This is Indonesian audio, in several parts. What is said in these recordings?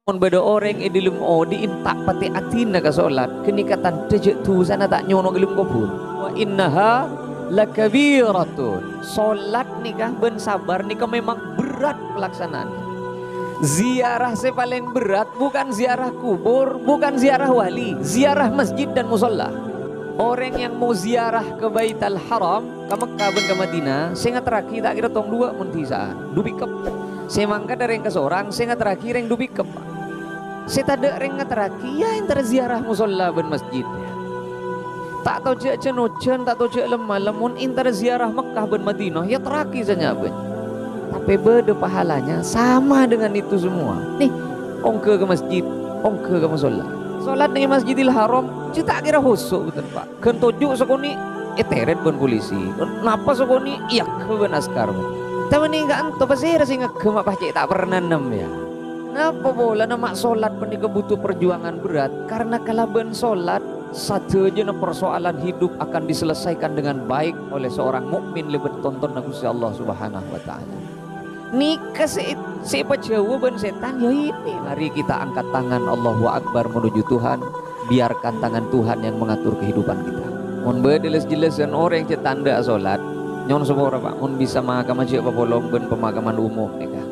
Mun beda orang edilum di intak pati atina ka solat kenikatan tejek tu sana tak nyono gelum kubur wa innaha lakabiratun. Solat nikah ben sabar nikah memang berat pelaksanaan. Ziarah se paling berat bukan ziarah kubur, bukan ziarah wali, ziarah masjid dan musola. Orang yang mau ziarah ke Baitul Haram, ke Mekah ben ke Madinah, sehingga terakhir tak kira tong dua muntisaan, dubikep. Semangka dari yang ke seorang, sehingga terakhir yang dubikep. Saya tak ada ring terakhir ya yang terziarah musola ben masjid. Tak tahu cek cenojen, tak tahu cek lemah lemun inter ziarah Mekah ben Madinah ya terakhir saja ben. Tapi beda pahalanya sama dengan itu semua. Nih, ongke ke masjid, ongke ke musola. Solat di Masjidil Haram, cita kira husuk betul Pak. Kentojuk sekoni eteret ben polisi. Napa sekoni iya ke ben askar. Tapi nih enggak anto pasti rasa ngegem apa cek tak pernah nem ya. Napa bola nama solat penika butuh perjuangan berat karena kalau ben solat satu aja persoalan hidup akan diselesaikan dengan baik oleh seorang mukmin lebih tonton Gusti Allah Subhanahu wa taala. Nikah si jawaban setan ya ini mari kita angkat tangan Allahu Akbar menuju Tuhan, biarkan tangan Tuhan yang mengatur kehidupan kita. Mun bedeles-jelesan orang yang tanda solat nyon semua Pak mun bisa makam aja apa bolong ben pemakaman umum nikah.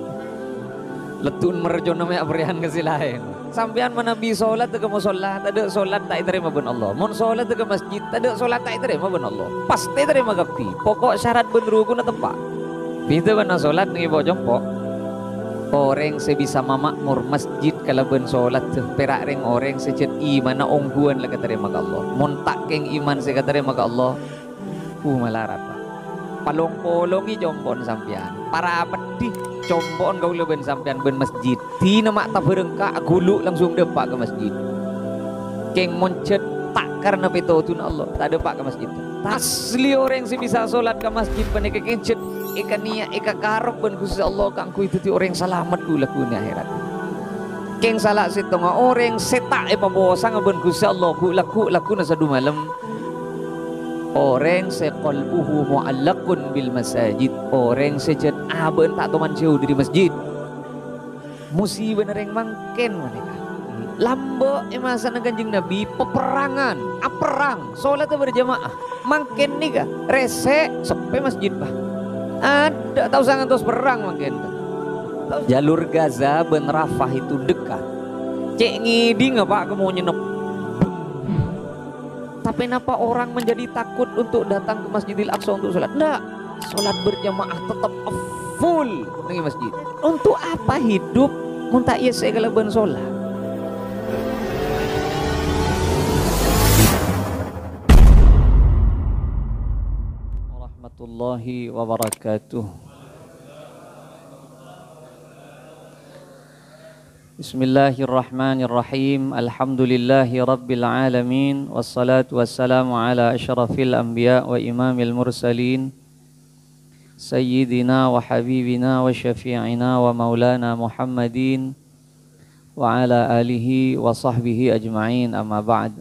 Letun merjo namanya berian ke lain. Sampean menabi solat ke musola, tak ada solat tak terima ben Allah. Mun solat ke masjid, tak ada solat tak terima ben Allah. Pasti terima gapi. Pokok syarat ben rukun tepat. Itu ben solat nih bojong pok. Orang sebisa mamakmur masjid kalau ben solat tuh perak ring orang secet iman na ongguan lah terima ke Allah. Mun tak keng iman saya terima ke Allah. Malarat Pak. Palong-polongi jompon sampean. Para pedih combon kau leben sampean ben masjid tina mak tak berengka gulu langsung depak ke masjid keng moncet tak karena petotun Allah tak depak ke masjid asli orang sih bisa solat ke masjid peneka kencet eka niat eka karok ben Gusti Allah kangku itu orang selamat kula kuna akhirat keng salah setengah orang setak pembosan ben Gusti Allah ku laku na sadu malam. Orang seqalbuhu mu'allaqun bil masajid. Orang sejat aben tak toman jauh dari masjid. Musibah nereng mangken mereka. Lambo emasan Kanjeng Nabi peperangan, perang, salat berjamaah. Mangken nih kah? Rese sepe masjid bah. Ada tahu sangat terus perang mangken. Jalur Gaza ben Rafah itu dekat. Cek ngidi nggak Pak kamu nyenep. Tapi kenapa orang menjadi takut untuk datang ke Masjidil Aqsa untuk sholat? Enggak, sholat berjamaah tetap full di masjid. Untuk apa hidup? Muntah iya segala ben sholat. Warahmatullahi wabarakatuh. Bismillahirrahmanirrahim. Alhamdulillahi rabbil alamin. Wassalatu wassalamu ala asyrafil anbiya wa imamil mursalin Sayyidina wa habibina wa syafi'ina wa maulana Muhammadin wa ala alihi wa sahbihi ajma'in, amma ba'd.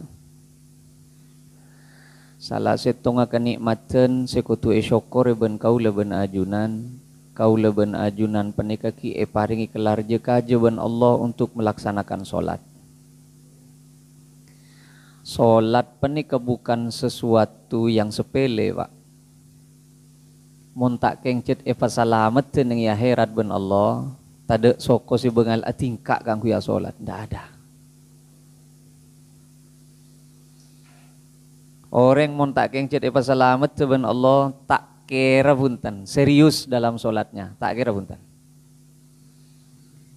Salah setengah kenikmatan sekutu syukur ben kaula ben ajunan kaula ben ajunan penikaki paringi kelar jeka ben Allah untuk melaksanakan solat. Solat penika bukan sesuatu yang sepele Pak. Mun tak kengcet selamat ning ya akhirat ben Allah, tade soko si bengal atingka kangku ya solat, ndak ada. Orang mun tak kengcet selamat ben Allah tak kira punten, serius dalam solatnya, tak kira punten.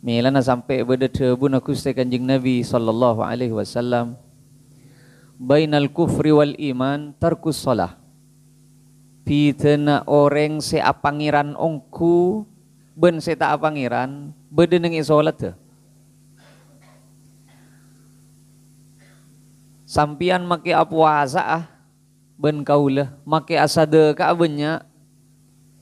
Milana sampai beda tebu na Gusti Kanjeng Nabi sallallahu alaihi wasallam, bainal kufri wal iman tarkus shalah. Pitena orang se apangiran ongku ben se tak apangiran beda nang salat teu. Sampian make puasa ben kaula make asadeka benya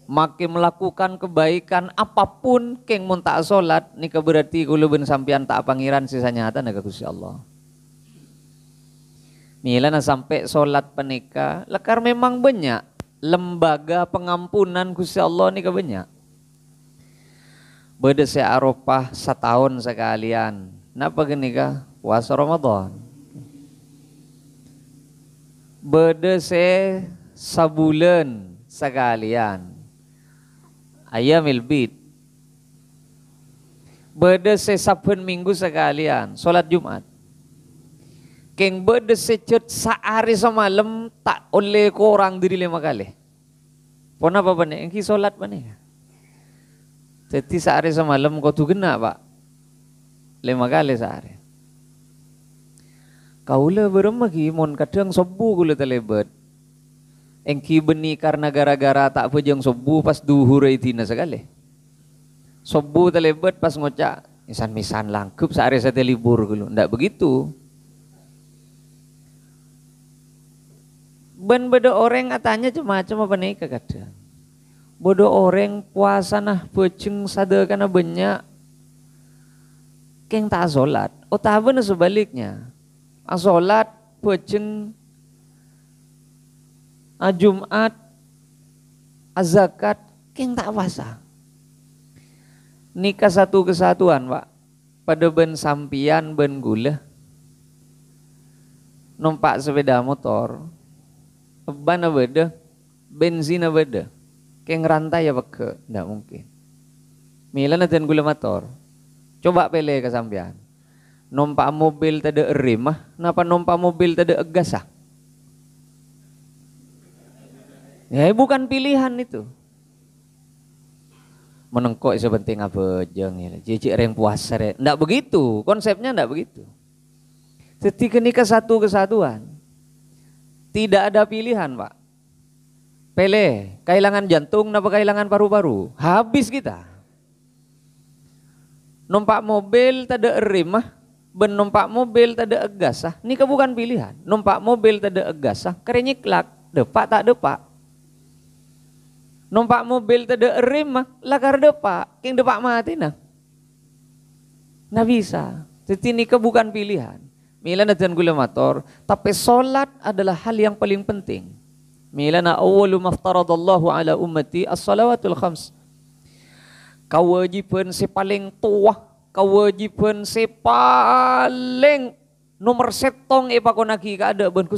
make melakukan kebaikan apapun keng mun tak salat nika berarti kula ben sampean tak pangiran sisanya nyata naga Gusti Allah. Mila na sampai solat penika, lekar memang banyak lembaga pengampunan Gusti Allah ni banyak. Beda se Arafah setahun sekalian. Napa gini kah? Puasa Ramadan. Beda se sabulan sekalian. Ayamil bid. Beda se saben minggu sekalian. Solat Jumat. Keng beda secut sehari semalam tak oleh ko orang diri 5 kali. Pon apa bane? Engki solat bane. Jadi sehari semalam kau tu kena pak 5 kali sehari. Kaula beremagi mon kadang subuh kula telebet. Engki beni karena gara-gara tak pejang subuh pas duhur itina sekali. Subuh telebet pas ngocak misan-misan langkup sehari saya libur kulu. Ndak begitu. Ben beda orang katanya cuma apa nih kadang. Bodoh orang puasa nah peceng sada kana banyak keng tak solat. Oh tak bener sebaliknya. Solat peceng Jumat zakat keng tak puasa. Nikah satu kesatuan pak. Pada ben sampian ben gula. Numpak sepeda motor. Bana beda, benzina beda. Keng rantai ya pakai, ndak mungkin. Mila nanti gula motor. Coba pele ke sampean. Nompak mobil tada rem mah, napa nompak mobil tada gas ah? Ya bukan pilihan itu. Menengkok sebenting apa jeng ya. Cicik reng puasa re. Ndak begitu, konsepnya ndak begitu. Ketika nikah satu kesatuan. Tidak ada pilihan pak. Pele, kehilangan jantung, napa kehilangan paru-paru. Habis kita. Numpak mobil tada rem mah, ben numpak mobil tada gas ah. Ini bukan pilihan. Numpak mobil tada gas ah, kerenyiklak, depak tak depak. Numpak mobil tada rem mah, lakar depak, king depak mati nah. Nah bisa. Jadi ini bukan pilihan. Mila na gula motor, tapi solat adalah hal yang paling penting. Mila na awwalu maftaradallahu ala ummati as-salawatul khams. Kewajiban si paling tua, kewajiban si paling nomor setong pakonaki kada ben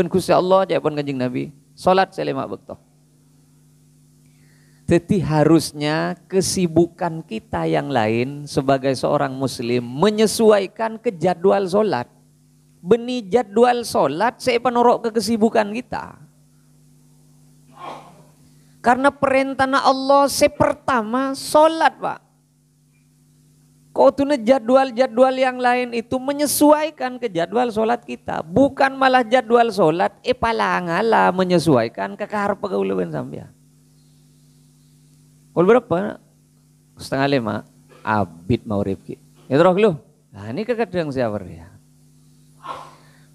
Gusti Allah aja ben Kanjeng Nabi. Salat selema bekto. Jadi harusnya kesibukan kita yang lain sebagai seorang muslim menyesuaikan ke jadwal solat. Beni jadwal solat saya penorok ke kesibukan kita. Karena perintah Allah pertama solat pak. Kau tuh jadwal-jadwal yang lain itu menyesuaikan ke jadwal solat kita. Bukan malah jadwal solat palangala menyesuaikan ke kahar pegawai sampean. Kul berapa? 4:30 abid mau rifki. Ya terus lu. Nah ini kekadang siapa ya?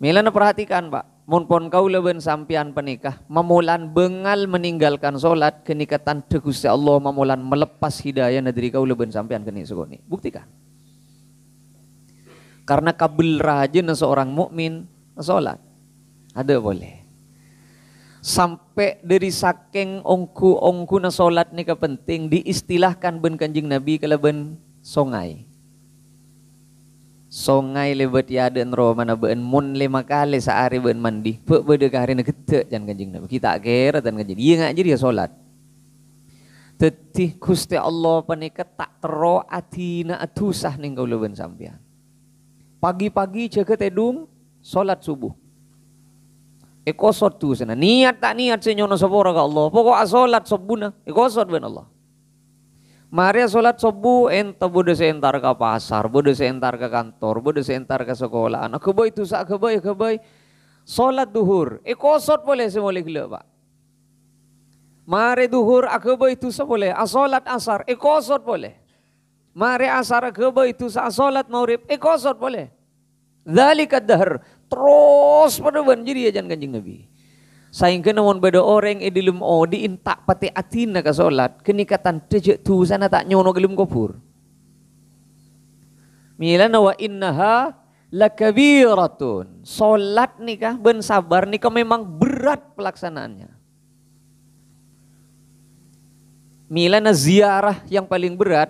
Mila na perhatikan pak. Mun kau leben sampian penikah. Mamulan bengal meninggalkan solat. Kenikatan Gusti Allah mamulan melepas hidayah nadiri kau leben sampian kenik segoni. Buktikan. Karena kabel raja na seorang mukmin solat. Ada boleh. Sampai dari saking ongku na solat ni penting diistilahkan ben Kanjeng Nabi kalau ben songai. Songai lebet ya den ro mana ben mun 5 kali sehari ben mandi. Pe bede kahari na gede jan Kanjeng Nabi. Kita kira dan Kanjeng. Iya ngak jadi solat. Tetih Gusti Allah panika tak tero atina atusah ning kau ben sampean. Pagi-pagi jaga tedung solat subuh. Ekosot tu sana. Niat tak niat senyono sapora ka Allah. Pokok solat sobuna. Ekosot ben Allah. Mari solat subuh enta bude sentar ke pasar, bude sentar ke kantor, bude sentar ke sekolah. Anak kebay tu sak kebay. Solat duhur. Ekosot boleh semoleh gila pak. Mari duhur akebay tu sa boleh. Solat asar. Ekosot boleh. Mari asar akebay tu sa solat maurib. Ekosot boleh. Dzalika dahr. Terus pada banjiri ajan Kanjeng Nabi. Saingkeun namun beda orang dilum diintak pati atina ka salat kenikatan tejek tu sana tak nyono gelum kubur. Milana wa innaha lakabiratun. Salat nikah ben sabar nikah memang berat pelaksanaannya. Milana ziarah yang paling berat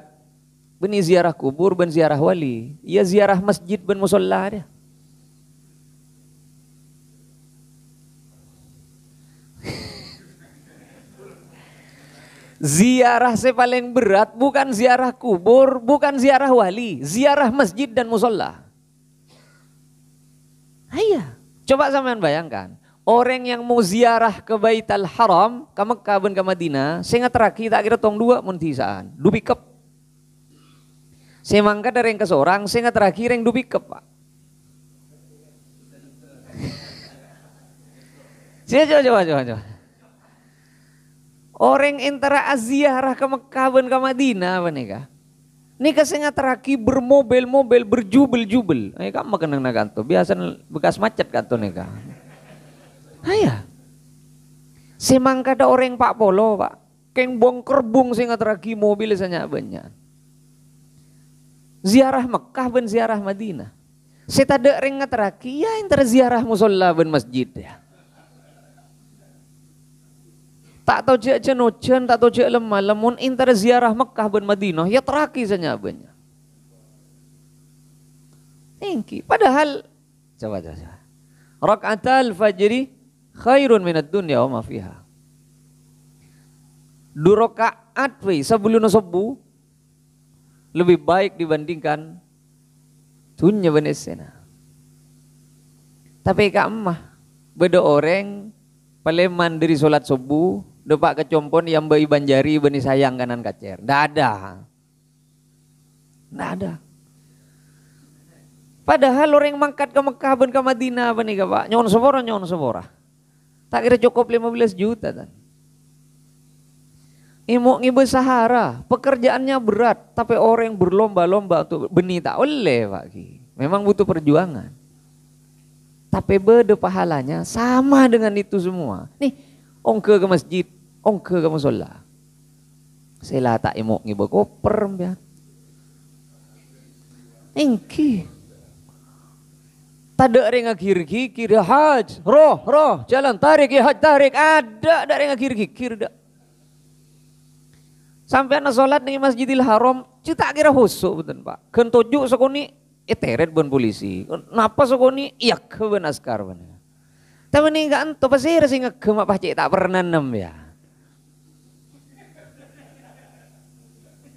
ben ziarah kubur ben ziarah wali. Ya ziarah masjid ben musalla dia. Ziarah saya paling berat bukan ziarah kubur, bukan ziarah wali, ziarah masjid dan musalla. Iya, coba sampean bayangkan. Orang yang mau ziarah ke Baitul Haram, ke Mekah dan ke Madinah, saya ngeteraki tak kira tong dua muntisaan, dubikep. Saya mangkat dari yang ke seorang, saya ngeteraki yang dubikep pak. Saya coba. Orang antara ziarah ke Mekah dan ke Madinah apa nih kah? Nika saya ngeteraki bermobil-mobil berjubel-jubel. Kamu kenang naganto, biasa bekas macet kanto nih kah? Ayah, semangka ada orang Pak Polo Pak, keng bongker bung sehingga teragi mobil saya banyak. Ziarah Mekah ben ziarah Madinah. Saya tak ada orang teragi ya antara ziarah musola ben masjid ya. Tak tahu cek cenojen, tak tahu cek lemah lemun antara ziarah Mekah ben Madinah ya teragi saya banyak. Engki, padahal coba. Rakaatul fajri khairun minad dunya wa ma fiha. 2 rakaat sebelum subuh lebih baik dibandingkan dunia benesena. Tapi kak emah beda orang paleman dari sholat subuh depak kecompon yang bayi banjari beni sayang kanan kacer. Nggak ada. Padahal orang mangkat ke Mekah dan ke Madinah apa nih Pak? Nyon sebora. Tak kira cukup 15 juta kan. Imuk ngibe Sahara, pekerjaannya berat, tapi orang berlomba-lomba untuk benih tak oleh Pak Ki. Memang butuh perjuangan. Tapi beda pahalanya sama dengan itu semua. Nih, ongke ke masjid, ongke ke musola. Saya tak imuk ngibe koper ya. Engki. Tada renga kiri haj, roh, jalan tarik ya haj tarik, ada renga kiri dah. Sampai anak sholat nih Masjidil Haram, cita kira husuk betul Pak. Kentojuk sekoni eteret ben polisi, napa sekoni iyak ben askar ben. Tapi nih enggak ento pasti resi ngegemak pacik tak pernah nem ya.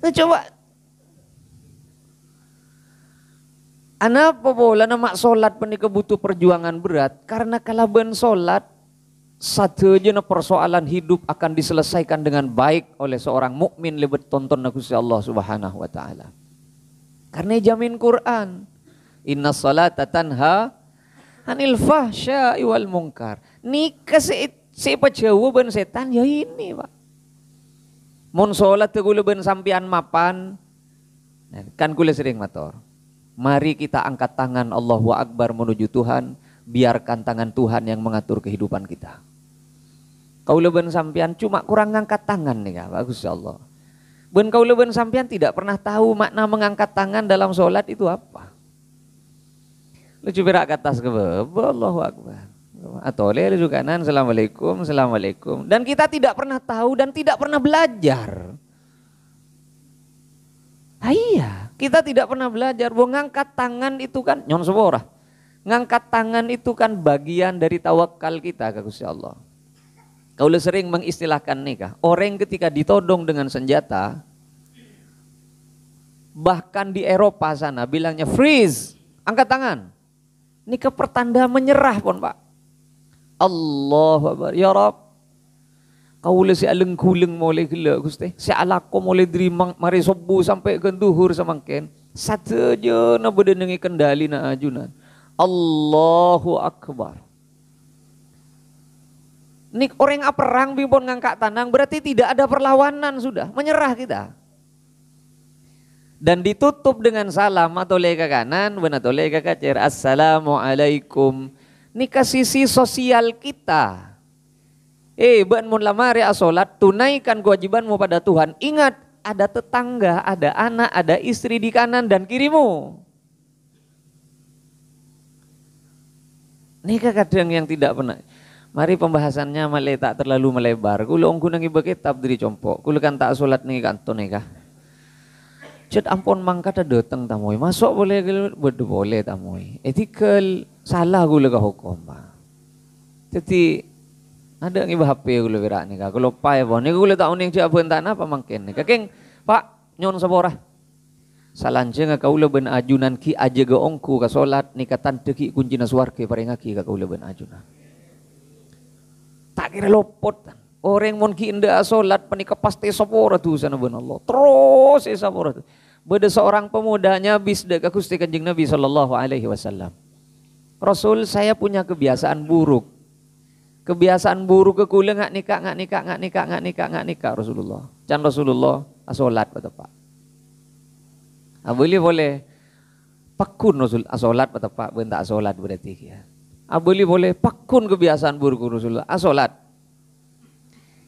Nah, coba Anak pola nama solat penika butuh perjuangan berat karena kalau ben solat satu aja persoalan hidup akan diselesaikan dengan baik oleh seorang mukmin lebet tonton Gusti Allah Subhanahu wa taala. Karena jamin Quran, inna salata tanha anil fahsya'i wal munkar. Nika siapa jauh ben setan ya ini Pak. Mun solat tegule ben sampian mapan kan kule sering mator. Mari kita angkat tangan Allahu Akbar menuju Tuhan, biarkan tangan Tuhan yang mengatur kehidupan kita. Kau leben sampian cuma kurang ngangkat tangan nih kak, bagus ya Allah. Ben kau leben sampian tidak pernah tahu makna mengangkat tangan dalam sholat itu apa. Lucu berak atas ke bawah, Allahu Akbar. Atau lu kanan, Assalamualaikum. Dan kita tidak pernah tahu dan tidak pernah belajar. Iya, kita tidak pernah belajar bahwa ngangkat tangan itu kan nyon sebora. Ngangkat tangan itu kan bagian dari tawakal kita ke Gusti Allah. Kau sering mengistilahkan nikah, orang ketika ditodong dengan senjata, bahkan di Eropa sana bilangnya freeze, angkat tangan. Nikah pertanda menyerah pun Pak. Allahu Akbar, ya Rabb. Kau si aleng kuleng mulai gila Gusti. Si alako mulai dari mari subuh sampai ke duhur samangken. Satu je na bedenengi kendali na ajunan. Allahu Akbar. Nih orang perang bimbon ngangkat tanang berarti tidak ada perlawanan sudah. Menyerah kita. Dan ditutup dengan salam atau ke kanan, atau ke kacer. Assalamualaikum. Ini ke sisi sosial kita. Ban mun lamari asolat, tunaikan kewajibanmu pada Tuhan. Ingat, ada tetangga, ada anak, ada istri di kanan dan kirimu. Nika kadang yang tidak pernah. Mari pembahasannya malai tak terlalu melebar. Kulo ongku nangi kitab diri compok. Kulo kan tak solat nih kanton nika. Cet ampun mangka ta dateng tamoy. Masuk boleh boleh tamoy. Etikal salah kulo ka hukum pak. Jadi ada ngi HP kulo virak nika. Kulo pai bon. Nika kulo tak uning cak bentan apa mangken nika. Keng pak nyon saborah. Salanjeng kaula ben ajunan ki aja ga ongku ka salat nikatan teki kuncina swarga parengaki ka kaula ben ajunan. Tak kira lopot. Orang mon ki inda salat panika pasti sapora tu sana ben Allah. Terus sapora tu. Beda seorang pemudanya bisda ka Gusti Kanjeng Nabi sallallahu alaihi wasallam. Rasul, saya punya kebiasaan buruk. Kebiasaan buruk ke kula ngak nikah Rasulullah. Can Rasulullah salat kata Pak. Boleh pakun Rasul asolat atau pak bentak asolat berarti ya. Boleh pakun kebiasaan buruk Rasulullah asolat.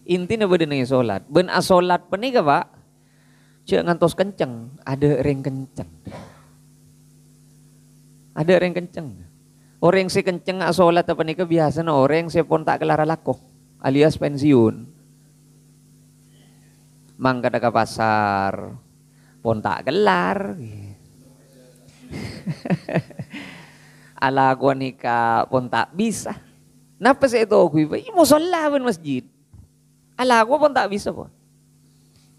Intinya beda dengan solat. Ben asolat penika pak. Cek ngantos kenceng, ada ring kenceng. Ada ring kenceng. Orang si kenceng asolat apa nika biasa orang si pon tak kelara lakoh alias pensiun. Mangka ke pasar. Pon tak gelar. Ala gua nikah pun tak bisa. Napa saya tahu aku ibu mau sholat pun masjid. Ala gua pun tak bisa pun.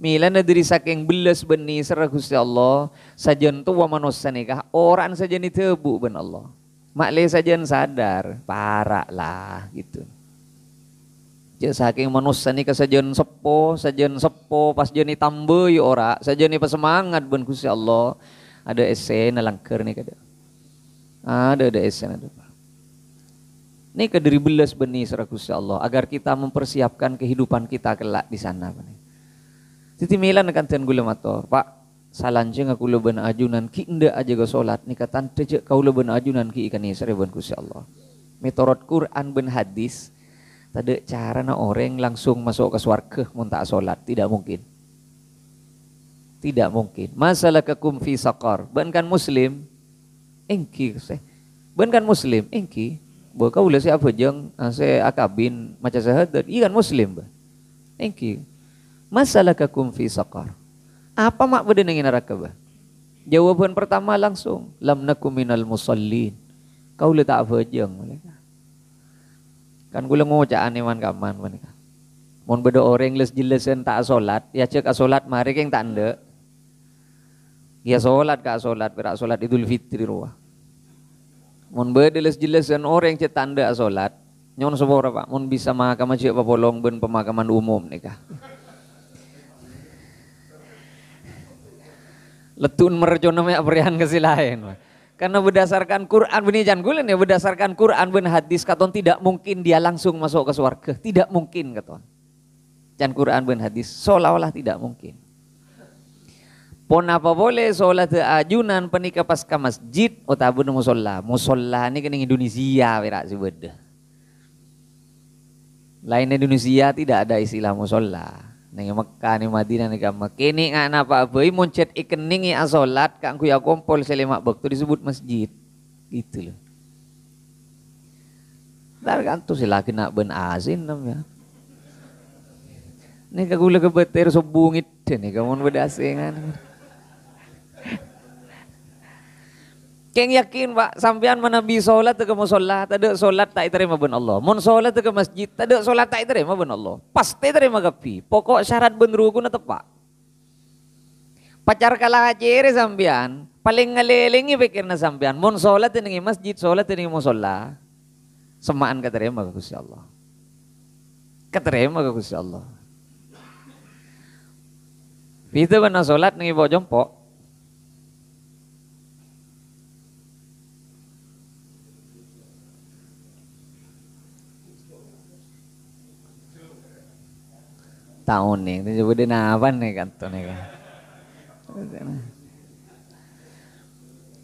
Mila na diri saking belas benih serah Gusti Allah sajen tu wa manusia nikah orang sajen itu tebu ben Allah. Makle sajen sadar parah lah gitu. Cek saking manusia ni sajen sepo pas jeni tambah ya ora sajeni pas semangat ben Gusti Allah ada esen langker ni kada ada esen ada ni kaderi belas benih serah Gusti Allah agar kita mempersiapkan kehidupan kita kelak di sana. Titi milan akan ten gula mator Pak salanjeng aku leben ajunan ki inda aja ga salat ni katan tejek kau leben ajunan ki ikan isre ben Gusti Allah. Metorot Quran ben hadis tade cara na orang langsung masuk ke surga mun tak salat, tidak mungkin. Tidak mungkin. Masalah kekum fi saqar. Ben kan muslim engki se. Ben kan muslim engki. Bo kau le siapa jeung se akabin maca syahadat ikan muslim ba. Engki. Masalah kekum fi saqar. Apa mak bede nang neraka ba? Jawaban pertama langsung lam nakum minal musallin. Kau le tak apa jeung kan gula ngocaan iman kaman menika. Mun beda orang les jelasen tak salat, ya cek salat mari keng tanda. Ya salat ka salat, berak salat Idul Fitri ruah. Mun beda les jelasen orang cek tanda salat, nyon sabora Pak, mun bisa makam cek papolong ben pemakaman umum nika. Letun merjona me aprian kesilain. Karena berdasarkan Quran benijan gulen ya berdasarkan Quran ben hadis katon tidak mungkin dia langsung masuk ke surga, tidak mungkin katon. Jan Quran ben hadis seolah-olah tidak mungkin. Pon apa boleh salat ajunan penika pas ke masjid otabun musolla. Musolla ini kan Indonesia berak si beda. Lain Indonesia tidak ada istilah musolla. Neng Mekah ni Madinah ni kama kini ngana apa abei moncet ikening ya salat kang ku ya kompol selemak bektu disebut masjid gitu loh. Dar kan tu silaki nak ben azin namanya. Ni kagula kebeter sobungit ni kamu bedasengan. Keng yakin Pak sampean menabi salat ke musalla tade salat tak diterima ben Allah. Mun salat ke masjid tade salat tak diterima ben Allah. Pasti terima gapi. Pokok syarat ben rukun tepak. Pacar kalah acere sampean paling ngalelingi pikirna sampean mun salat ning masjid salat ning musalla. Semaan katerima ka Gusti Allah. Katerima ka Gusti Allah. Pita ben salat ning ibu jompo. Tahun nih, itu coba denapan nih kantor nih kan.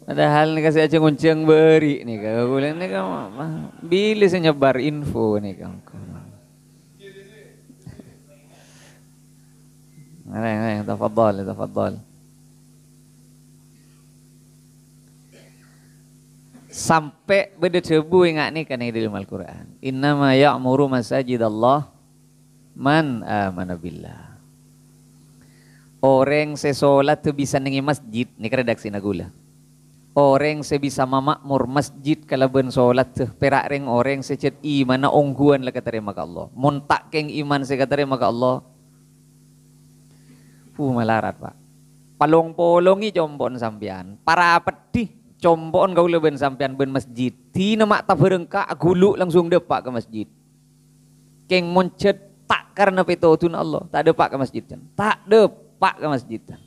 Padahal nih kasih aja ngunceng beri nih kan, gue nih kan, bila saya nyebar info nih kan. Nah, tafadhal. Sampai beda cebu ingat nih kan di dalam Al-Quran. Innama ya'muru masajidallah man amana billah. Orang sesolat tu bisa nengi masjid, ni redaksi nagula. Orang se bisa mamakmur masjid kalau ben solat tu perak reng orang secet iman na ongguan lah katerima ka Allah. Montak keng iman se katerima ka Allah. Malarat pak. Palong-polongi combon sampean. Para pedih combon kau leben sampean ben masjid. Tina mak tak berengka gulu langsung depak ke masjid. Keng moncet tak karena petotun Allah. Tak depak ke masjid kan. Tak depak ke masjid kan.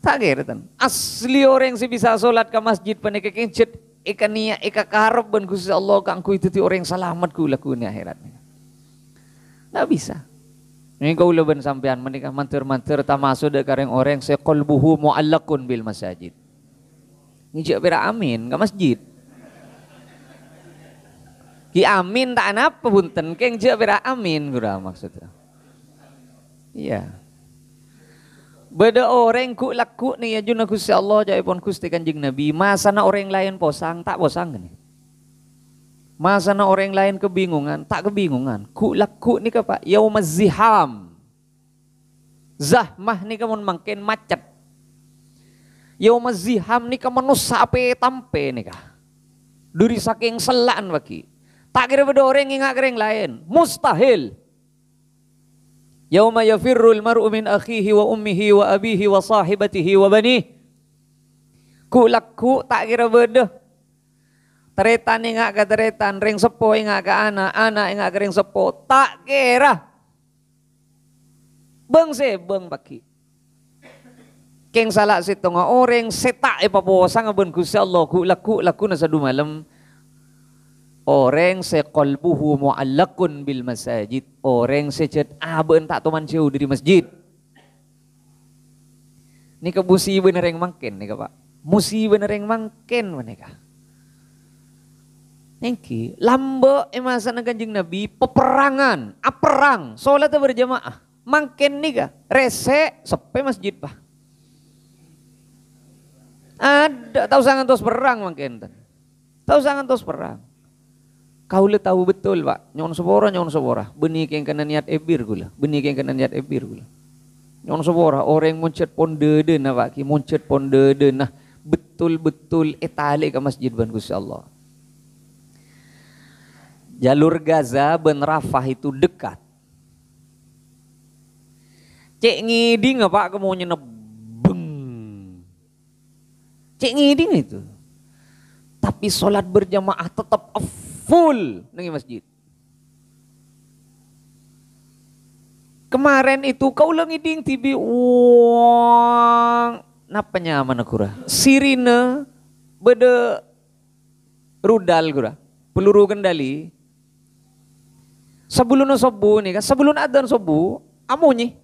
Tak kira kan. Asli orang yang bisa solat ke masjid panik keng cet eka niat eka karep ben Gusti Allah kangku itu ti orang selamat ku lakunya akhiratnya. Tak bisa. Ini kau leben sampean menikah manter-manter tamasuk dek kareng orang se qalbuhu mu'allaqun bil masajid. Ngijak pira amin ke masjid. Ki amin tak napa punten keng jak pira amin gura maksudnya. Iya. Beda orang ku laku nih ya juna Gusti Allah jaipun Gusti Kanjeng Nabi. Masana orang lain posang tak posang kan. Masana orang lain kebingungan tak kebingungan. Ku laku nih ka Pak yaumaz ziham. Zahmah nih kamun makin macet. Yaumaz ziham nih kamun sape tampe nih ka. Duri saking selaan bagi. Tak kira beda orang ingat kering lain. Mustahil. Yauma yafirrul mar'u min akhihi wa ummihi wa abihi wa sahibatihi wa banih. Ku laku tak kira beda. Teretan ingat ke teretan, ring sepo ingat ke anak, anak ingat ke ring sepo. Tak kira. Beng se beng baki. Keng salah situ nga orang setak ipaposang abon Gusti Allah ku laku na sa dumalam. Orang se qalbuhu mu'allaqun bil masajid. Orang se cet aben tak tuman jauh dari masjid. Ni ka musibah nereng mangken ni ka Pak. Musibah nereng mangken maneka. Nengki lambe emasa na Kanjeng Nabi peperangan, aperang, salat berjamaah. Mangken ni ka rese sepe masjid Pak. Ada tahu sangan tos perang mangken. Tahu sangan tos perang. Kau le tahu betul Pak, nyon sobora, benih keng kena niat ebir gula, benih keng kena niat ebir gula. Nyon sobora, orang moncet pondede na Pak, ki moncet pondede nah betul-betul etale ke masjid ban Gusti Allah. Jalur Gaza ben Rafah itu dekat. Cek ngiding Pak kamu nyenebeng. Cek ngiding itu. Tapi sholat berjamaah tetap full nengi masjid. Kemarin itu kau ngiding tibi uang napanya mana kura? Sirine bede rudal kura. Peluru kendali. Sebelum subuh nih kan, sebelum adzan subuh, amunyi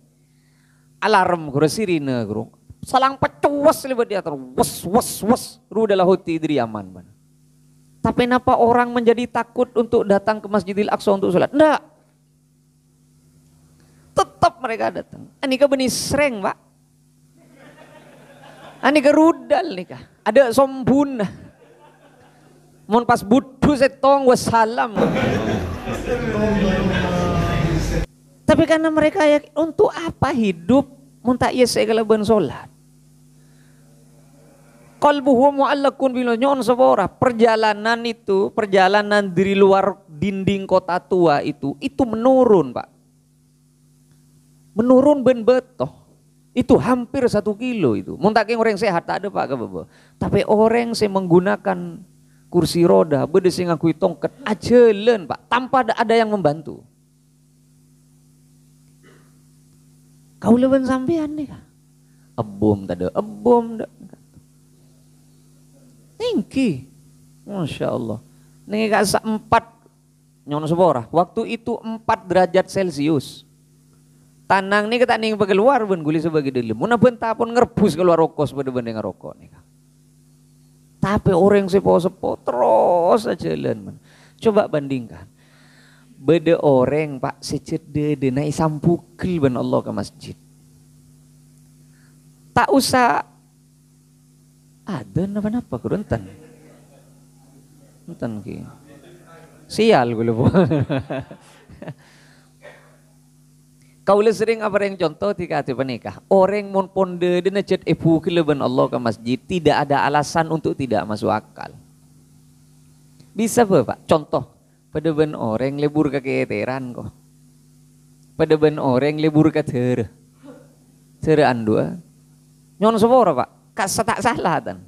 alarm kura sirine kura. Salang pecuas lebat di atas, was, rudal huti dari aman man. Tapi kenapa orang menjadi takut untuk datang ke Masjidil Aqsa untuk sholat? Enggak. Tetap mereka datang. Ini ke benih sereng Pak. Ini ke rudal nih kah. Ada sombun. Mun pas budu setong wassalam. Tapi karena mereka ya untuk apa hidup mun tak iya segala ben sholat. Qalbuhu mu'allaqun bil nyon sabora. Perjalanan itu, perjalanan dari luar dinding kota tua itu menurun Pak. Menurun ben betoh. Itu hampir 1 kilo itu. Mun tak orang sehat tak ada Pak kabeh. Tapi orang yang menggunakan kursi roda, bede sing ngakui tongkat ajelen Pak, tanpa ada yang membantu. Kau leben sampean nih. Ebom tadi, ebom dah. Tinggi, Masya Allah. Nih kasa 4 nyon sebora. Waktu itu 4 derajat Celcius. Tanang nih kita nih keluar ben guli sebagai deli. Muna benta pun ngerbus keluar rokok sebagai benda ngerokok nih. Tapi orang sepo-sepo terus aja jalan. Coba bandingkan. Beda orang Pak secet de naik sampukil ben Allah ke masjid. Tak usah ada napa-napa kuruntan. Enten ki. Sial gue lupa. Kau sering apa yang contoh tika hati penikah. Orang mon ponde di najet ibu keleban Allah ke masjid tidak ada alasan untuk tidak masuk akal. Bisa apa Pak? Contoh, pada ben orang lebur ke keteran kok. Pada ben orang lebur ke tere andua. Nyon sepora Pak, tak salah tan.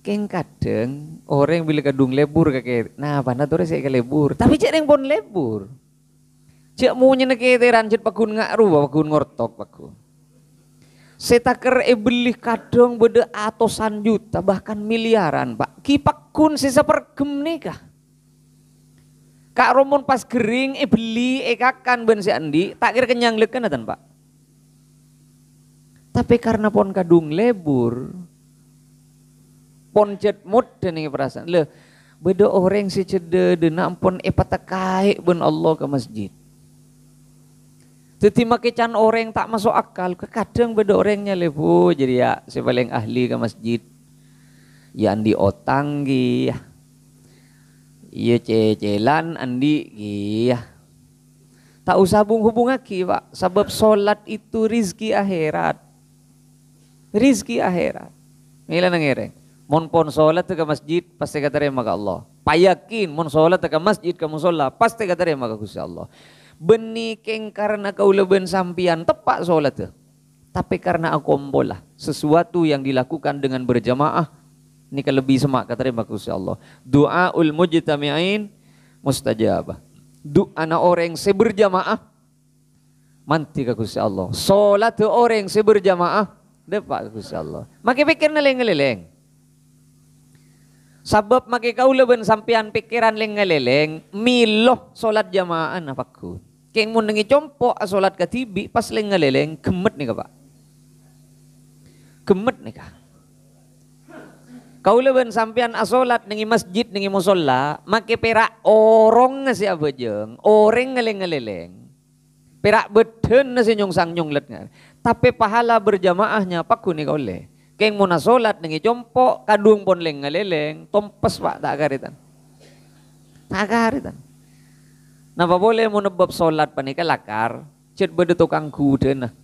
Keng kadang orang bila kadung lebur ke nah pana tuh saya ke lebur, tapi cek yang pon lebur. Cek mau nyenek keteran cek pakun ngakru, pakun ngortok pakun. Setaker beli kadang beda atusan juta bahkan miliaran Pak. Ki pakun sisa pergem nikah. Kak Romon pas kering beli kakan ben si Andi tak kira kenyang leken atan Pak. Tapi karena pon kadung lebur, pon jet mut dan ini perasaan le beda orang si cede dena pon patakai ben Allah ke masjid. Tetima kecan orang tak masuk akal, kadang beda orangnya lebu jadi ya si paling ahli ke masjid. Ya andi otang ya. Iya cecelan andi ya. Tak usah hubung aki Pak, sebab solat itu rizki akhirat. Rizki akhirat. Mila nangere. Mon pon solat ke masjid pasti kata terima ke Allah. Payakin mon solat ke masjid kamu solat pasti kata terima ke Gusti Allah. Benih keng karena kau leben sampian tepak solat tuh. Tapi karena aku ombolah sesuatu yang dilakukan dengan berjamaah ini lebih semak kata terima Gusti Allah. Du'aul mujtami'in mustajabah. Doa orang seberjamaah manti ke Gusti Allah. Solat orang seberjamaah depak ke Gusti Allah. Maki pikir ngeleng-ngeleng. Sabab maki kau leben sampian pikiran leng-ngeleng miloh solat jamaah napaku. Keng mun nengi compok solat katibi pas leng-ngeleng gemet nih Pak. Gemet nih Kak. Kau leben sampian asolat nengi masjid nengi musola maki perak orang nasi abajeng orang ngeleng-ngeleng. Perak beden nasi nyongsang nyonglet. Tapi pahala berjamaahnya paku nih kau le. Keng muna solat nengi compok kadung pon leng-ngeleng tompes Pak tak karitan. Tak karitan. Napa boleh mau nebab solat panika lakar, cet beda tukang kuda nah.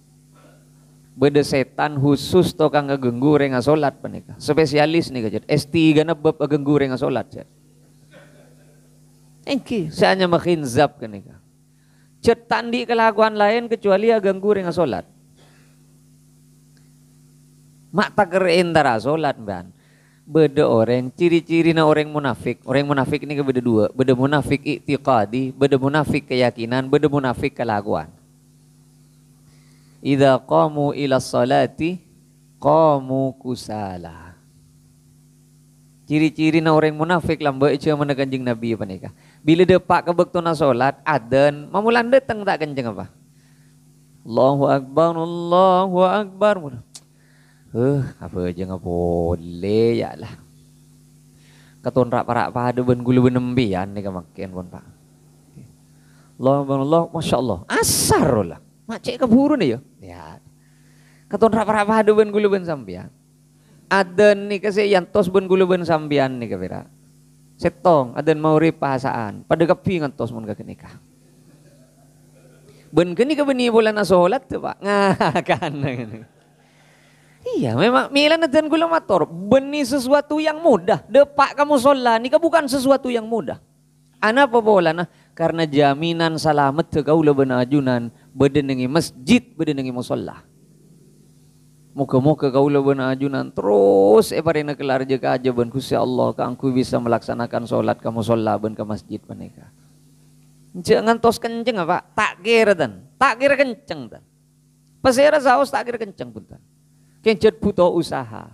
Beda setan khusus tukang ngegenggu renga solat panika. Spesialis nih cet. S3 nebab ngegenggu renga solat cet. Engki seanya makin zap kenika. Cet tandi kelakuan lain kecuali ganggu renga solat. Mak tak keren tara solat ban. Beda orang, ciri-ciri na orang munafik. Orang munafik ini beda dua. Beda munafik i'tiqadi, beda munafik keyakinan, beda munafik kelakuan. Idza qamu ila salati qamu kusala. Ciri-ciri na orang munafik lambe aja mana Kanjeng Nabi apa nikah. Bila depak kebektuna salat adzan, mamulan datang tak kenceng apa? Allahu akbar, Allahu akbar. Apa aja nggak boleh ya lah. Katon rak pada ben gulu benembian nih kemakian pun Pak. Allah, masya Allah, asar lah. Macet keburu nih yo. Ya. Katon rak pada ben gulu ben sambian. Ada nih kasih yang tos ben gulu ben sambian nih kira. Setong, ada mau ripasaan. Pada kepi ngantos mun kenikah. Ben kenikah beni bulan asolat tuh Pak. Ngakan. Iya memang milan dan gula motor benih sesuatu yang mudah depak kamu sholat ini bukan sesuatu yang mudah ana apa bola nah karena jaminan salamet kau lebena ajunan bedenengi masjid bedenengi musola muka-muka kau lebena ajunan terus parina kelar jaga aja ben Gusti Allah kangku bisa melaksanakan sholat kamu sholat ben ke masjid menika jangan tos kenceng apa tak kira kenceng dan pasera saus tak kira kenceng punten. Kencet butuh usaha.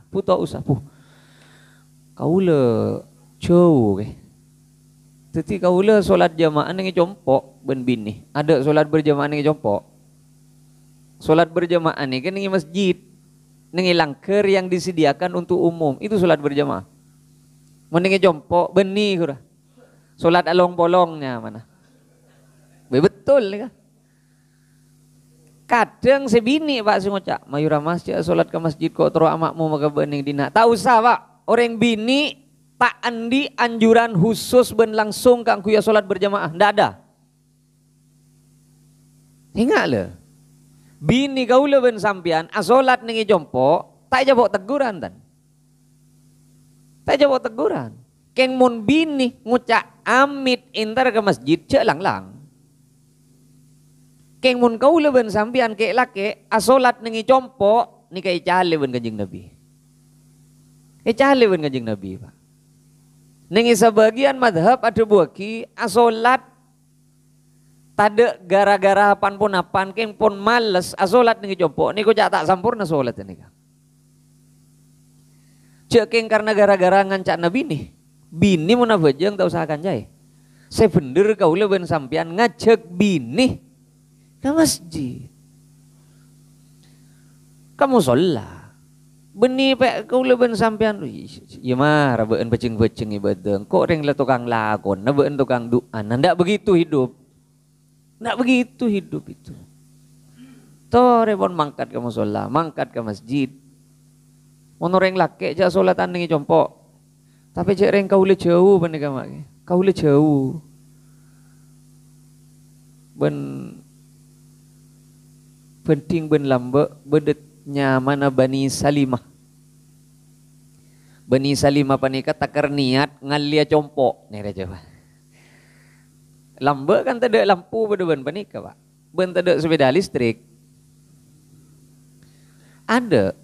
Kaula jauh ke. Jadi kaula solat jamaah nengi compok ben bini. Ada solat berjamaah nengi compok. Solat berjamaah nih kan nengi masjid. Nengi langker yang disediakan untuk umum. Itu solat berjamaah. Menengi compok beni kura. Solat along bolongnya mana? Betul nih kan. Kadang sebini Pak sungocak mayura masjid solat ke masjid kok terus amakmu maka bening dina. Tak usah Pak, orang bini Tak andi anjuran khusus ben langsung kang kuya solat berjamaah, ndak ada. Ingat le, bini kaula ben sampian asolat ningi jompo, tak jawab teguran tan. Tak jawab teguran. Keng mun bini ngucak amit intar ke masjid cek lang-lang. Keng mun kaula ben sampian ke lake asolat ningi jompo ni kai cale ben Kanjeng Nabi. Cale ben Kanjeng Nabi, Pak. Ningi sebagian madhab ada buaki asolat tada gara-gara apan pun apan keng pun males asolat ningi jompo ni ko tak sampurna solat ini kan. Cek keng karena gara-gara ngancak Nabi nih. Bini mau nabajang tak usahakan jai. Saya bener kau leben sampian ngajak bini ke masjid. Kamu sholat. Beni pek kau leben sampean, iya mah rabeun beceng-beceng ibadah. Kok reng le tukang lakon, nabeun tukang doa. Ndak begitu hidup. Ndak begitu hidup itu. Toh repon mangkat ke musola, mangkat ke masjid. Ono reng lake aja solatan ningi compok. Tapi cek reng kau le jauh bani kamak. Kau le jauh. Ben penting ben lambe bedet mana Bani Salimah. Bani Salimah panika takar niat ngalia compok. Nih coba. Lambe kan tak ada lampu pada ban panika, Pak. Ben tak ada sepeda listrik. Ada.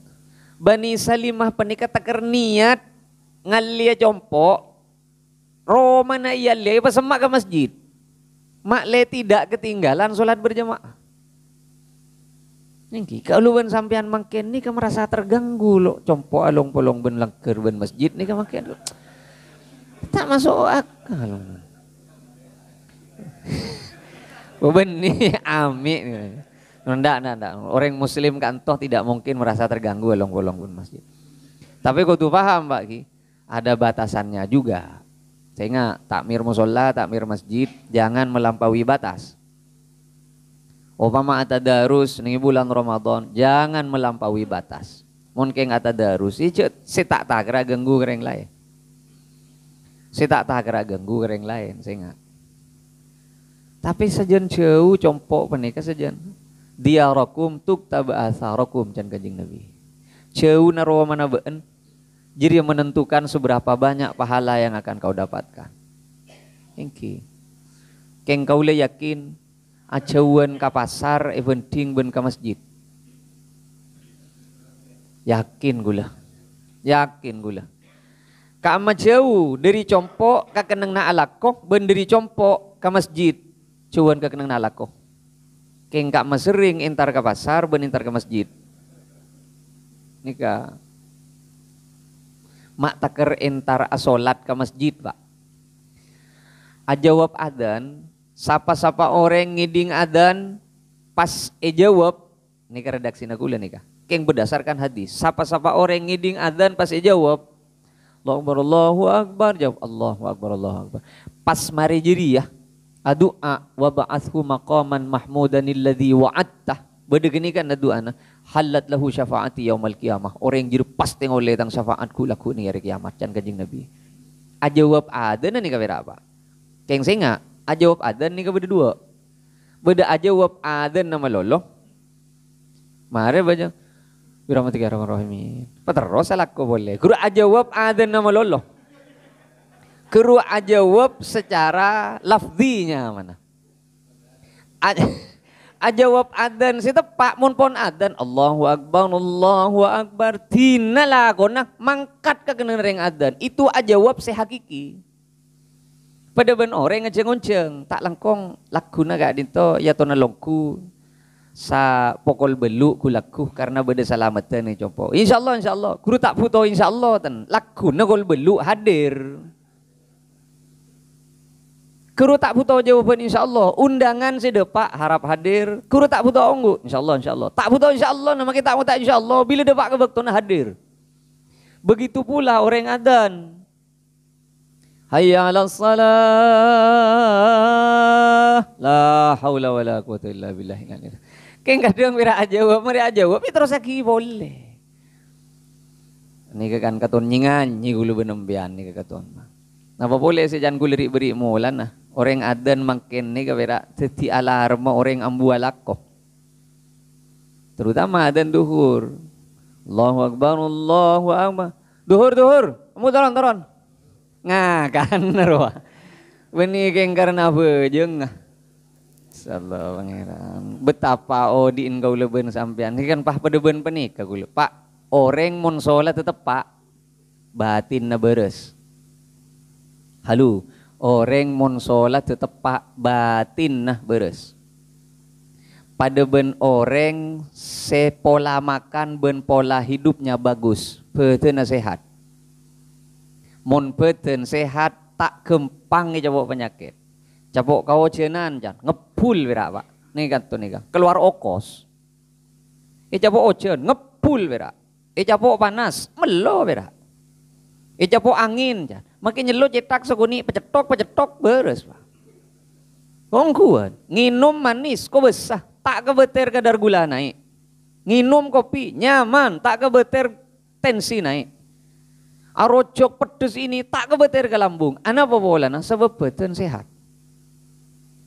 Bani Salimah panika takar niat ngalia compok. Romana iya le pas semak ke masjid. Mak le tidak ketinggalan solat berjamaah. Nengki kalau ben sampean mangken ni ka merasa terganggu lo compo along polong ben langker ben masjid ni ka mangken lo. Tak masuk akal. Ben ni ami. Ndak. Orang muslim kantoh tidak mungkin merasa terganggu along polong ben masjid. Tapi kau tu paham Pak Ki, ada batasannya juga. Sehingga takmir musola, takmir masjid jangan melampaui batas. Umpama atadarus ning bulan Ramadan jangan melampaui batas. Mun keng atadarus ieu setak takra ganggu kereng lain. Setak takra ganggu kereng lain sehingga. Tapi sejen jauh compok panika sejen. Diarakum tuktab atharakum can Kanjeng Nabi. Jauh naro mana beun jadi menentukan seberapa banyak pahala yang akan kau dapatkan. Engki. Keng kau le yakin ajauan ke pasar eventing ben ke masjid. Yakin gula. Ka ama jauh dari compok ka keneng na alakoh ben dari compok ke masjid. Cuan ka keneng na alakoh. Keng ka sering entar ke pasar ben entar ke masjid. Nika. Mak taker entar asolat ke masjid, Pak. Ajawab adan sapa-sapa orang ngiding adan pas jawab ini ke redaksi nakula nih kah keng berdasarkan hadis sapa-sapa orang ngiding adan pas jawab Allahu Akbar jawab Allahu Akbar pas mari jiri ya adu'a wa ba'athu maqaman mahmudan alladhi wa'attah bede gini kan adu'ana halat lahu syafaati yaumal qiyamah orang jiri pas tengok letang syafaatku laku nih hari kiamat can Kanjeng Nabi ajawab adan nih kabera apa keng singa ajawab adan ni kepada dua. Beda ajawab adan nama lolo. Mare baca. Bismillahirrahmanirrahim. Paterus salakku boleh. Guru ajawab adan nama lolo. Guru ajawab secara lafzinya mana? Ajawab adan si tepak mun pon adan Allahu Akbar tinala kona mangkat ke keneng adan itu ajawab sehakiki. Pada ben orang ngejeng-ngejeng tak langkong lakuna gak dinto ya tona longku sa pokol belu ku laku karena beda salamatan ni copo. Insyaallah guru tak foto insyaallah ten lakuna kol belu hadir. Guru tak foto jawaban insyaallah undangan sedepak harap hadir. Guru tak foto onggu insyaallah. Tak foto insyaallah nama kita tak insyaallah bila depak ke waktuna hadir. Begitu pula orang adan. Hayya 'alas salah. La haula wala quwata illa billah. Keng kadang mira ajawab, itu terus lagi boleh. Ni kan katon nyingan nyi gulu benembian ni katon. Napa boleh sejan gulu beri mulan nah. Orang adan makin ni kabera teti alarma orang ambualako. Terutama adan duhur. Allahu Akbar, Allahu Akbar. Duhur. Kamu turun. Ngakan roh. Beni keng karena bejeng. Sallallahu pangeran. Betapa odiin kau leben sampean. Ini kan pah pedeben penikah gula. Pak, orang mon sholat tetep pak batin na beres. Halo, orang mon sholat tetep pak batin na beres. Pada ben orang sepola makan ben pola hidupnya bagus, beten sehat. Mon beten sehat tak gempang cabok penyakit. Cabok kau cenan jan ngepul berak pak. Nih kan tuh nih kan keluar okos. Cabok ocean ngepul berak. Cabok panas melo berak. Cabok angin jan. Makin nyelo cetak seguni pecetok beres pak. Kongkuan nginum manis kok besar tak kebeter kadar gula naik. Nginum kopi nyaman tak kebeter tensi naik. Arojok pedes ini tak kebeter ke lambung. Ana apa bolana sebab beten sehat.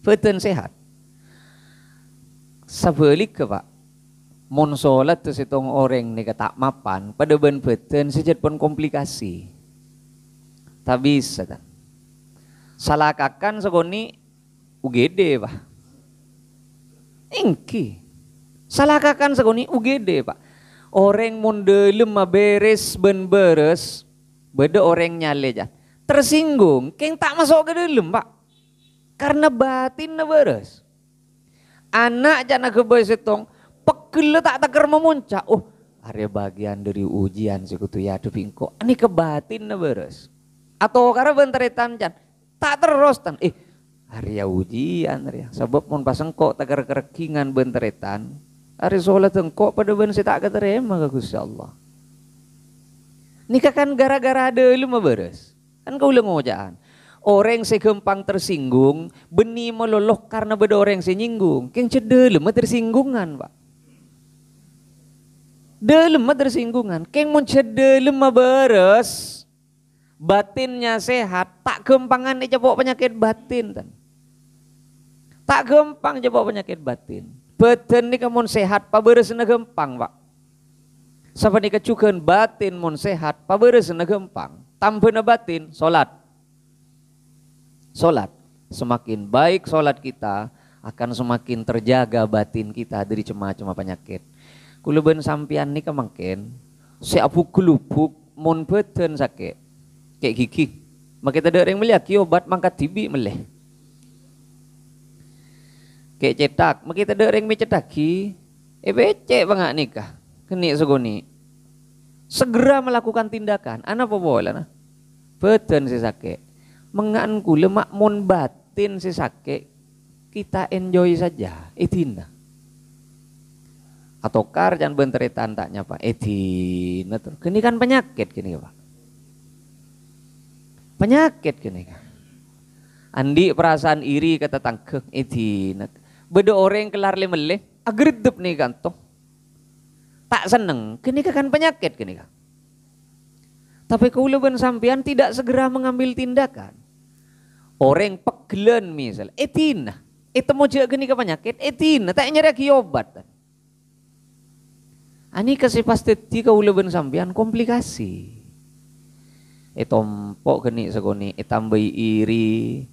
Beten sehat. Sebalik ke pak. Mon sholat tu setong orang ni tak mapan. Pada ben beten sejat pun komplikasi. Tak bisa tak. Salah kakan segoni UGD pak. Engki. Salah kakan segoni UGD pak. Orang mondelem beres ben beres. Beda orang nyale jan. Tersinggung. Keng tak masuk ke dalam pak. Karena batin na beres. Anak jana kebay setong pegel tak takar memuncak. Oh, ada bagian dari ujian sekutu ya dupingko. Ini kebatin na beres. Atau karena benteretan jan tak terus tan. Hari ujian hari. Sebab mon pasang kok takar kerekingan benteretan. Hari sholat engkau pada ben tak keterima ke Gusti Allah. Nikah kan gara-gara ada ilmu beres. Kan kau ulang ngojaan. Orang segempang tersinggung, beni meloloh karena beda orang senyinggung. Keng cedel lemah tersinggungan, pak. Lemah tersinggungan. Keng mun cedel lemah beres, batinnya sehat, tak gempangan dijabok penyakit batin tan. Tak gempang jabok penyakit batin. Batin ni kamun sehat, pa beres na gempang, pak. Sapa ni kecukan batin mun sehat, pa beres na gempang. Tanpa na batin, solat. Solat, semakin baik solat kita akan semakin terjaga batin kita dari cema-cema penyakit. Kuluben sampian ni kemangken, seapuk kelupuk mon beten sakit, kayak gigi. Maka kita ada yang melihat obat mangkat tibi meleh. Kayak cetak, maka kita ada yang mencetaki, becek bangak nikah, kenik segoni. Segera melakukan tindakan, anak apa boleh nah? Beten si sakit. Menganku lemak mon batin si sakit kita enjoy saja etina atau kar jangan benteretan taknya pak etina tuh kini kan penyakit kini pak penyakit kini kan andi perasaan iri kata tangkeng etina beda orang kelar lemele agredep nih kan toh tak seneng kini kan penyakit kini kan tapi keuleban sampean tidak segera mengambil tindakan. Orang pegelen misal, etina, itu mau jaga gini ke penyakit, etina, tak nyeraki obat. Ani kasih pasti tiga uleban sampean komplikasi. Tompok gini segoni, tambahi iri,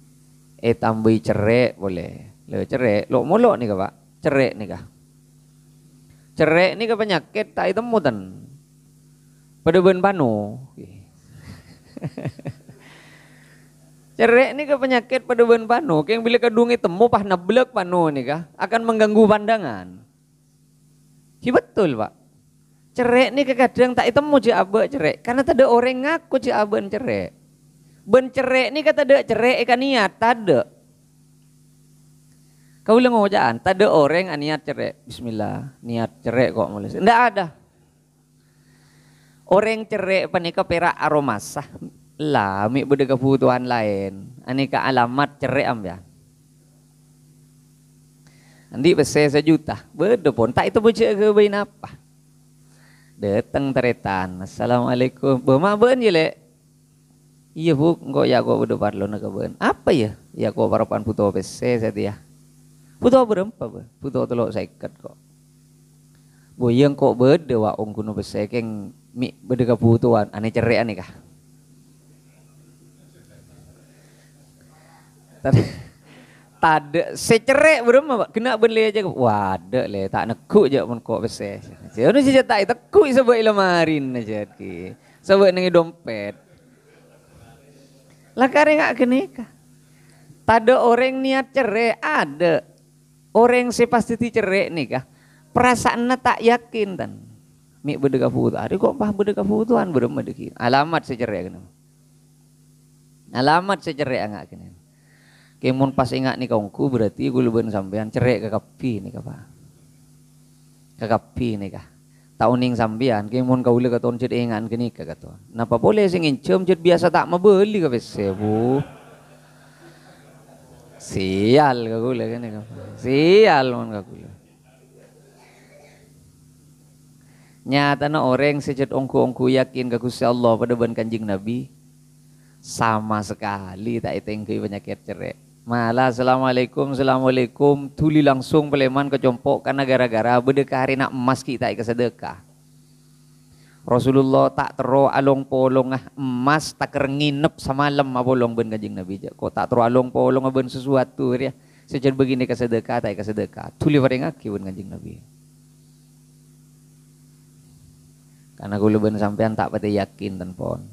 tambahi cerek boleh, lo cerek, lo molok nih pak, cerek nih kah? Cerek nih ke penyakit tak itu mutan, pada ben panu. Cerek ni ke penyakit pada ben panu, yang bila kedungi temu pah nablek panu ni kah akan mengganggu pandangan. Si betul pak. Cerek ni kadang tak itemu je abe cerek, karena tak ada orang ngaku je aben cerek. Ben cerek ni kata ada cerek ikan niat tak ada. Kau ulang ngojaan, tak ada orang niat cerek. Bismillah, niat cerek kok mulai. Tidak ada. Orang cerek panika perak aromasah. Lah, mik beda kebutuhan lain. Ani ke alamat cerai ambil. Andi besar sejuta. Beda pun tak itu baca ke bain apa. Datang teretan. Assalamualaikum. Bema ben je lek. Iya bu, engkau ya kau udah parlo nak ben. Apa ya? Ya kau parapan puto PC saya dia. Puto berempa bu. Puto telok saya ikat kok. Bu yang kok berde wa ong kuno PC keng mi berde kebutuhan. Ane cerai ane kah? Tade secerek berema kena beli aja wade le tak nekuk je mun kok bese. Jadi si tak tekuk sebab ilamarin aja ki. Sebab nengi dompet. Lah kare ngak kenika. Tade orang niat cerai ada. Orang si pasti cerai nikah. Perasaannya tak yakin tan. Mi berdeka putu. Ada kok pah berdeka putuan berema deki. Alamat secerek kena. Alamat secerek ngak kena. Kemun pas ingat nih kaungku berarti gue luben sampean cerek ke kapi nih kapa. Ke kapi nih kah. Tauning sampean kemun kau le katon ced ingat ke nikah katon. Napa boleh sing incem ced biasa tak membeli ka bese bu. Sial ka gule kan kapa. Sial mon ka gule. Nyata na orang secet ongku yakin ka Gusti Allah pada ban Kanjeng Nabi sama sekali tak itengkui penyakit cerek. Malah assalamualaikum tuli langsung peleman ke compok karena gara-gara berdeka hari nak emas kita ke sedekah. Rasulullah tak tero along polong emas tak nginep semalam abolong ben Kanjeng Nabi. Kok tak tero along polong ben sesuatu ya. Sejak begini ke sedekah tak ke sedekah. Tuli barengaki ben Kanjeng Nabi. Karena gue ben sampean tak pati yakin dan pon.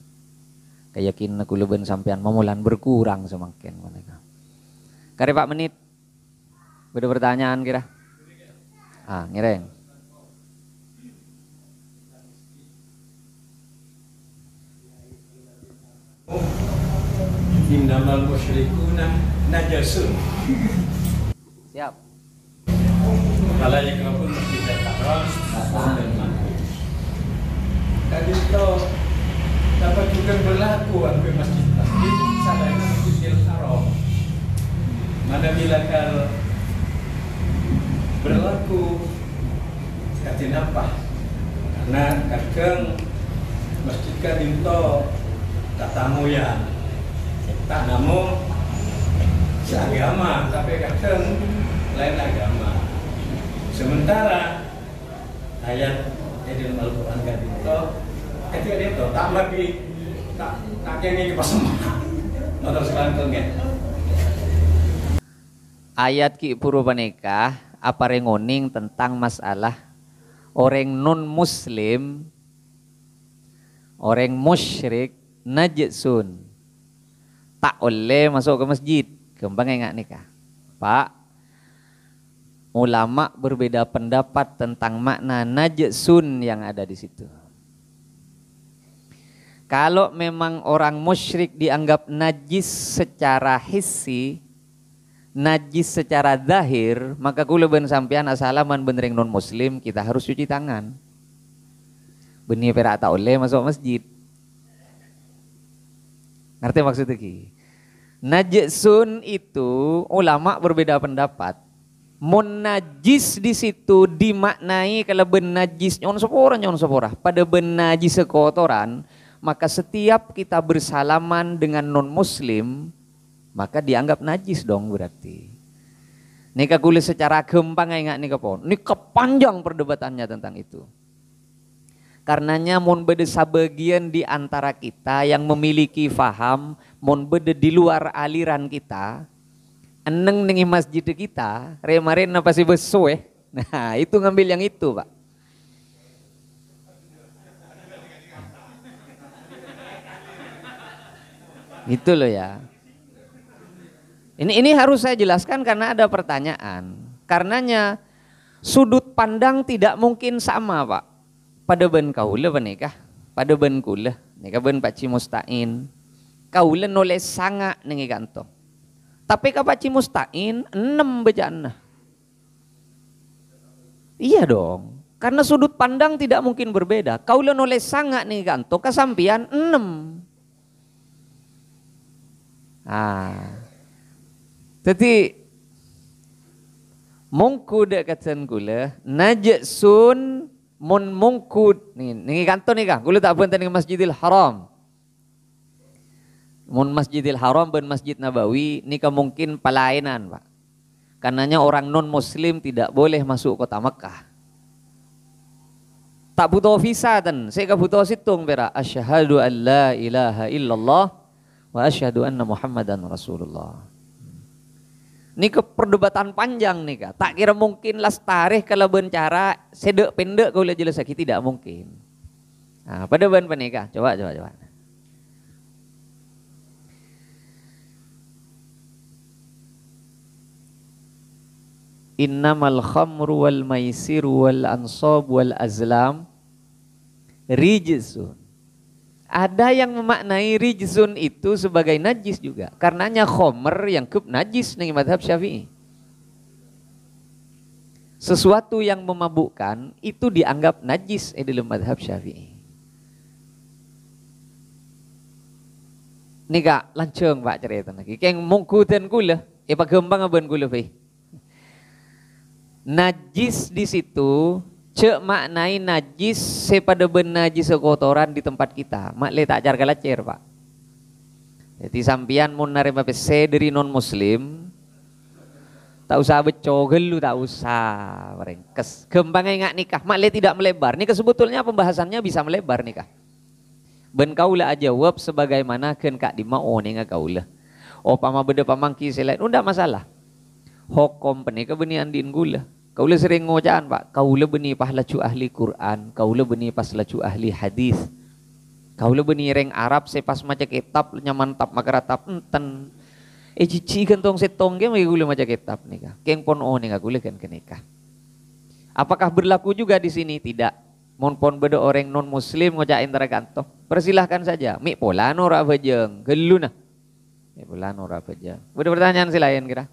Keyakinan aku leben sampean memulan berkurang semakin mereka. Kare Pak menit. Beda pertanyaan kira. Ngireng. Innamal musyrikuna najasun. Siap. Kalau yang kau mesti datang dan mati. Tadi itu dapat juga berlaku di masjid sadaya Masjidil Haram. Mana bila kal berlaku katin apa? Karena kadang masjid kadinto tatamu ya tak namu seagama tapi kadang lain agama. Sementara ayat di Al-Quran kadinto ketika dia tahu tak lagi tak kenging pasemah atau sekarang kan Ayat Ki Purwanikah apa rengoning tentang masalah orang non muslim orang musyrik najisun tak oleh masuk ke masjid. Kembang enggak nikah Pak. Ulama berbeda pendapat tentang makna najisun yang ada di situ. Kalau memang orang musyrik dianggap najis secara hissi, najis secara zahir, maka kula ben sampean asalaman benereng non muslim kita harus cuci tangan. Benih perak tak oleh masuk masjid. Ngerti maksudnya ki? Najisun itu ulama berbeda pendapat. Mun najis di situ dimaknai kalau ben najis nyon sepora pada ben najis sekotoran. Maka setiap kita bersalaman dengan non muslim maka dianggap najis dong berarti. Nika kulis secara gampang ingat nika pon. Ini kepanjang perdebatannya tentang itu. Karenanya mun bede sabagian di antara kita yang memiliki faham, mun bede di luar aliran kita, eneng nengi masjid kita, remarin apa sih besoe. Nah, itu ngambil yang itu, Pak. Gitu loh ya. Ini harus saya jelaskan karena ada pertanyaan. Karenanya sudut pandang tidak mungkin sama, Pak. Pada ben kaula menikah, pada ben kula, nikah ben Pak Cimustain. Kaula noleh sanga nengi kanto. Tapi ka Pak Cimustain 6 bejana. Iya dong. Karena sudut pandang tidak mungkin berbeda. Kaula noleh sanga nengi kanto kasampian 6. Jadi mongku dek katan kula najisun mun mungkud nih kanto nih kah gula tak benten dengan Masjidil Haram. Mun Masjidil Haram ben Masjid Nabawi nika mungkin palainan Pak. Karenanya orang non muslim tidak boleh masuk kota Mekah. Tak butuh visa dan saya butuh situng pera asyhadu an la ilaha illallah wa asyhadu anna Muhammadan Rasulullah. Ini perdebatan panjang nih kak. Tak kira mungkin tarikh kalau bencara sedek pendek kau lihat jelas tidak mungkin. Nah, pada ban penikah coba. Innamal khamru wal maisiru wal ansab wal azlam rijsun. Ada yang memaknai rijsun itu sebagai najis juga. Karenanya khamr yang najis nih mazhab Syafi'i. Sesuatu yang memabukkan itu dianggap najis dalam mazhab Syafi'i. Nih kak lanceng Pak cerita lagi. Keng mungkutan gula, pagembang aben gula Pak. Najis di situ cek maknai najis sepada najis kotoran di tempat kita. Mak le tak jar galacer Pak. Jadi sampian mun narima pese dari non muslim tak usah becogel lu tak usah merengkes. Gembang ngak nikah mak le tidak melebar. Nikah sebetulnya pembahasannya bisa melebar nikah. Ben kaula aja jawab sebagaimana ken kak di mau nih kaula. Oh pama beda pamangki selain unda masalah. Hukum penikah beni andin gula. Kaula sering ngocaan Pak, kaula beni pahlacu ahli Quran, kaula beni pahlacu ahli hadis. Kaula beni reng Arab sepas maca kitab nyaman tap makaratap enten. Cici kentong setong ge magi gula maca kitab nikah. Keng pon nika gula kan kenikah. Apakah berlaku juga di sini? Tidak. Mon pon beda orang non muslim ngocain tara kanto. Persilahkan saja. Mi polano ra bajeng, geluna. Mi polano ra bajeng. Beda pertanyaan silayan kira.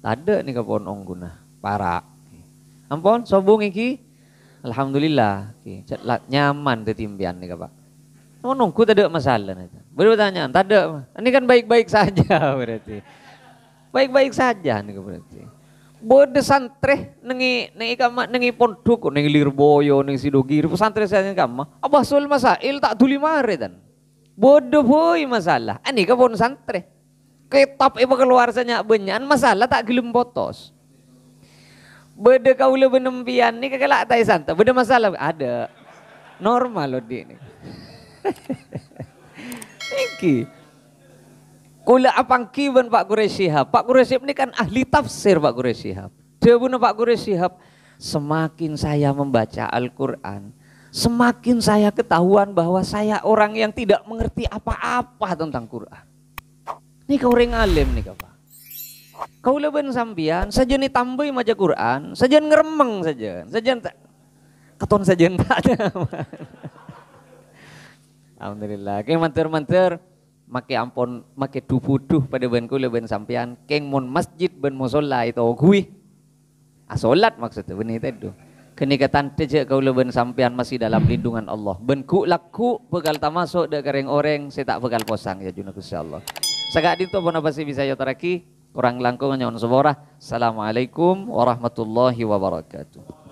Ada nih kapon ongguna para. Ampun sobung iki. Alhamdulillah. Nyaman ketimpian nih Pak. Nungku tak ada masalah nih. Bertanya, tak ada. Ini kan baik-baik saja berarti. Baik-baik saja nih berarti. Bode santre nengi kama nengi pondok nengi Lirboyo nengi Sidogiri santre saja kama. Abah sul masail tak tuli mare dan. Bode boy masalah. Ani kapon santre. Kitab ibu keluar sanya benyan masalah tak gelem potos. Beda kaula benempian ni kagelak tai santa. Beda masalah ada. Normal loh di ini. Iki. Kula apang kiban Pak Quraisy Shihab. Pak Quraisy Shihab ini kan ahli tafsir Pak Quraisy Shihab. Dia bunuh Pak Quraisy Shihab. Semakin saya membaca Al-Quran, semakin saya ketahuan bahwa saya orang yang tidak mengerti apa-apa tentang Quran. Ini kau orang alim nih Pak. Kau leben sampian, saja nih tambahi maca Quran, saja ngeremeng saja keton saja tak ada. Alhamdulillah, keng manter make ampon make dubuduh pada ben kula ben sampean keng mon masjid ben musola itu kui. Salat maksudnya benih itu. Kenikatan teje kau ben sampean masih dalam lindungan Allah. Ben ku laku bekal tamasuk de kareng orang saya tak bekal posang ya junah Gusti Allah. Sagak dito pun apa sih bisa ya taraki orang langkung nyaon seborah. Assalamualaikum warahmatullahi wabarakatuh.